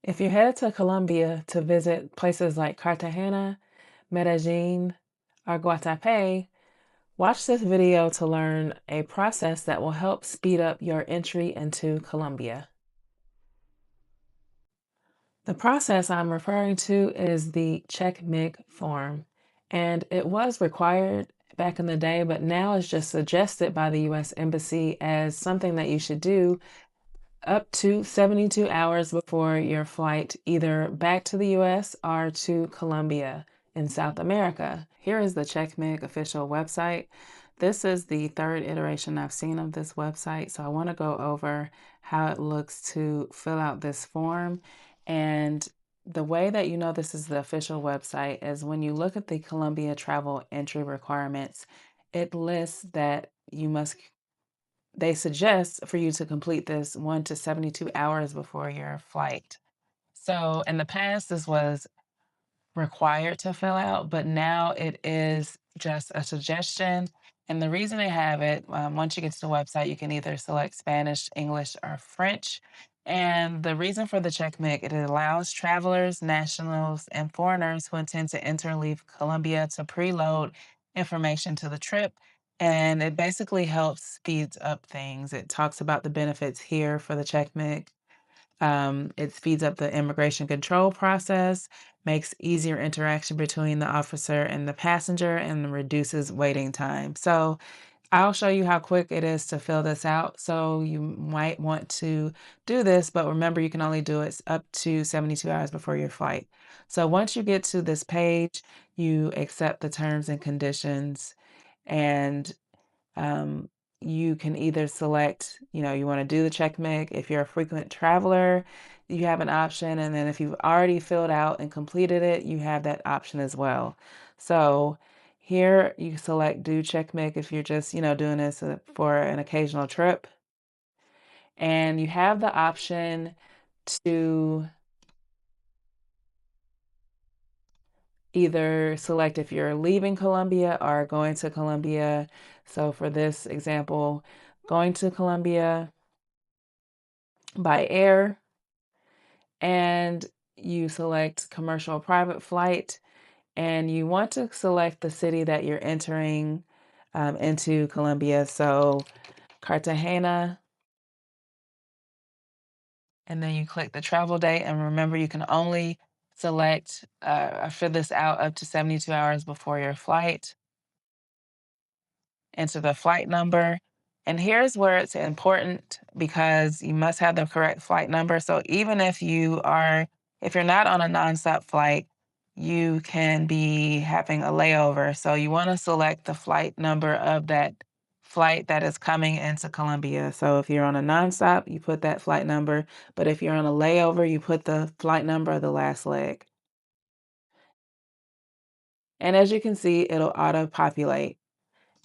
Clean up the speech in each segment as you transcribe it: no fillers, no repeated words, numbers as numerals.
If you're headed to Colombia to visit places like Cartagena, Medellin, or Guatapé, watch this video to learn a process that will help speed up your entry into Colombia. The process I'm referring to is the CheckMig form, and it was required back in the day, but now it's just suggested by the U.S. Embassy as something that you should do up to 72 hours before your flight, either back to the US or to Colombia in South America. Here is the CheckMig official website. This is the third iteration I've seen of this website, so I want to go over how it looks to fill out this form. And the way that you know this is the official website is when you look at the Colombia travel entry requirements, it lists that they suggest for you to complete this 1 to 72 hours before your flight. So in the past, this was required to fill out, but now it is just a suggestion. And the reason they have it, once you get to the website, you can either select Spanish, English, or French. And the reason for the CheckMig, it allows travelers, nationals, and foreigners who intend to enter and leave Colombia to preload information to the trip. And it basically helps speeds up things. It talks about the benefits here for the CheckMig. It speeds up the immigration control process, makes easier interaction between the officer and the passenger, and reduces waiting time. So I'll show you how quick it is to fill this out. So you might want to do this, but remember you can only do it up to 72 hours before your flight. So once you get to this page, you accept the terms and conditions, and um, you can either select, you want to do the CheckMig. If you're a frequent traveler, you have an option. And then if you've already filled out and completed it, you have that option as well. So here you select do CheckMig if you're just, doing this for an occasional trip. And you have the option to either select if you're leaving Colombia or going to Colombia. So for this example, going to Colombia by air, and you select commercial private flight, and you want to select the city that you're entering into Colombia. So Cartagena, and then you click the travel date. And remember, you can only select, fill this out up to 72 hours before your flight. Enter the flight number. And here's where it's important because you must have the correct flight number. So even if if you're not on a nonstop flight, you can be having a layover. So you want to select the flight number of that flight that is coming into Colombia. So if you're on a nonstop, you put that flight number. But if you're on a layover, you put the flight number of the last leg. And as you can see, it'll auto-populate.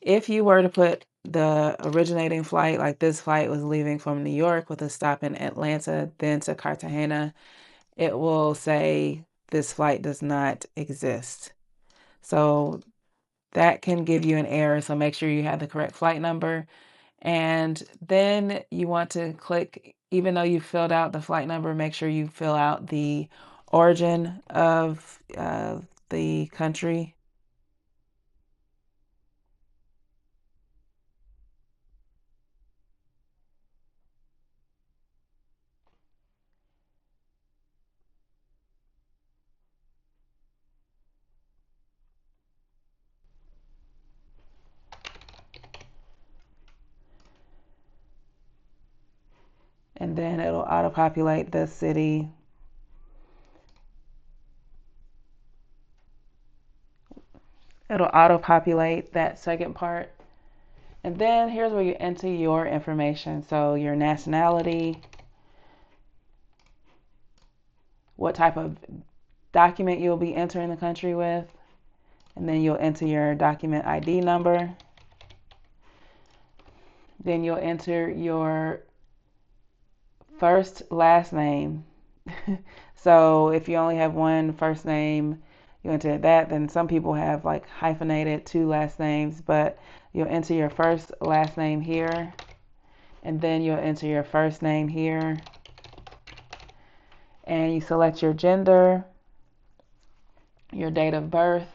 If you were to put the originating flight, like this flight was leaving from New York with a stop in Atlanta, then to Cartagena, it will say this flight does not exist. So that can give you an error. So make sure you have the correct flight number. And then you want to click, even though you filled out the flight number, make sure you fill out the origin of the country. And then it'll auto-populate the city. It'll auto-populate that second part. And then here's where you enter your information. So your nationality, what type of document you'll be entering the country with, and then you'll enter your document ID number. Then you'll enter your first last name. So if you only have one first name, you enter that. Then some people have like hyphenated two last names, but you'll enter your first last name here, and then you'll enter your first name here. and you select your gender, your date of birth,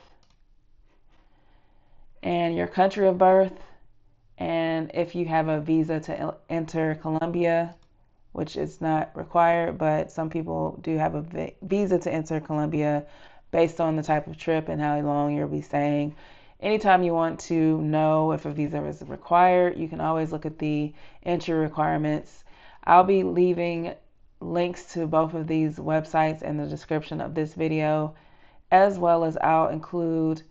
and your country of birth, and if you have a visa to enter Colombia, which is not required, but some people do have a visa to enter Colombia based on the type of trip and how long you'll be staying. Anytime you want to know if a visa is required, you can always look at the entry requirements. I'll be leaving links to both of these websites in the description of this video, as well as I'll include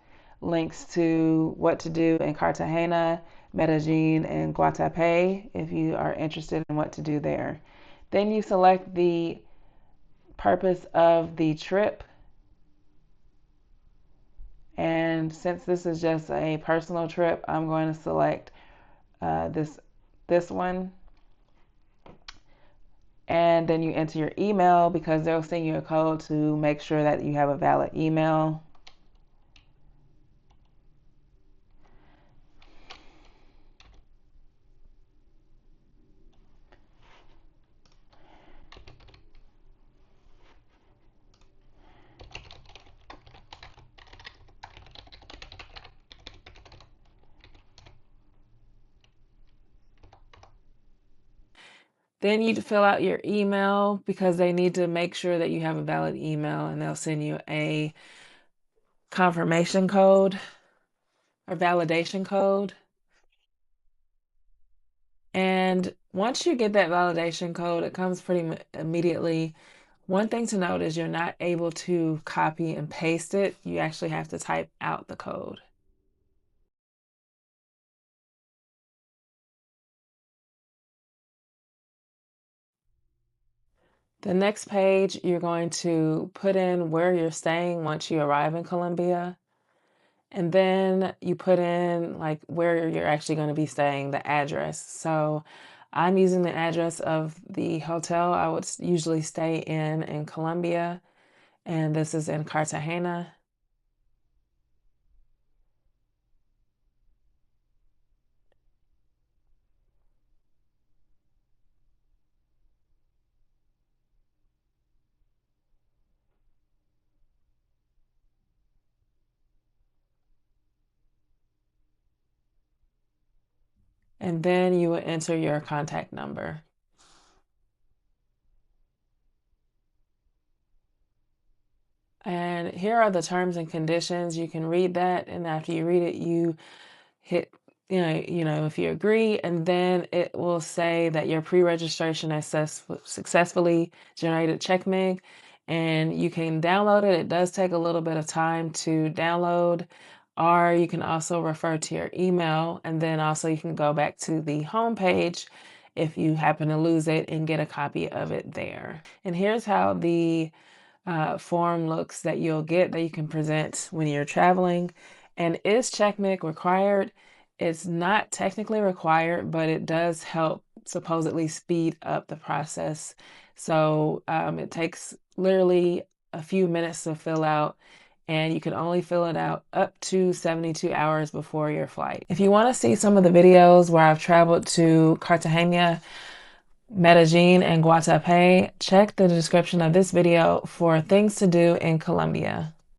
links to what to do in Cartagena, Medellin, and Guatapé if you are interested in what to do there. Then you select the purpose of the trip. And since this is just a personal trip, I'm going to select this one. And then you enter your email because they'll send you a code to make sure that you have a valid email. Then you fill out your email because they need to make sure that you have a valid email, and they'll send you a confirmation code or validation code. And once you get that validation code, it comes pretty immediately. One thing to note is you're not able to copy and paste it. You actually have to type out the code. The next page, you're going to put in where you're staying once you arrive in Colombia. And then you put in like where you're actually going to be staying, the address. So I'm using the address of the hotel I would usually stay in Colombia, and this is in Cartagena. And then you will enter your contact number. And here are the terms and conditions. You can read that, and after you read it, you hit, if you agree, and then it will say that your pre-registration has successfully generated CheckMig, and you can download it. It does take a little bit of time to download, or you can also refer to your email, and then also you can go back to the home page if you happen to lose it and get a copy of it there. And here's how the form looks that you'll get that you can present when you're traveling. And is CheckMig required? It's not technically required, but it does help supposedly speed up the process. So it takes literally a few minutes to fill out, and you can only fill it out up to 72 hours before your flight. If you want to see some of the videos where I've traveled to Cartagena, Medellin, and Guatapé, check the description of this video for things to do in Colombia.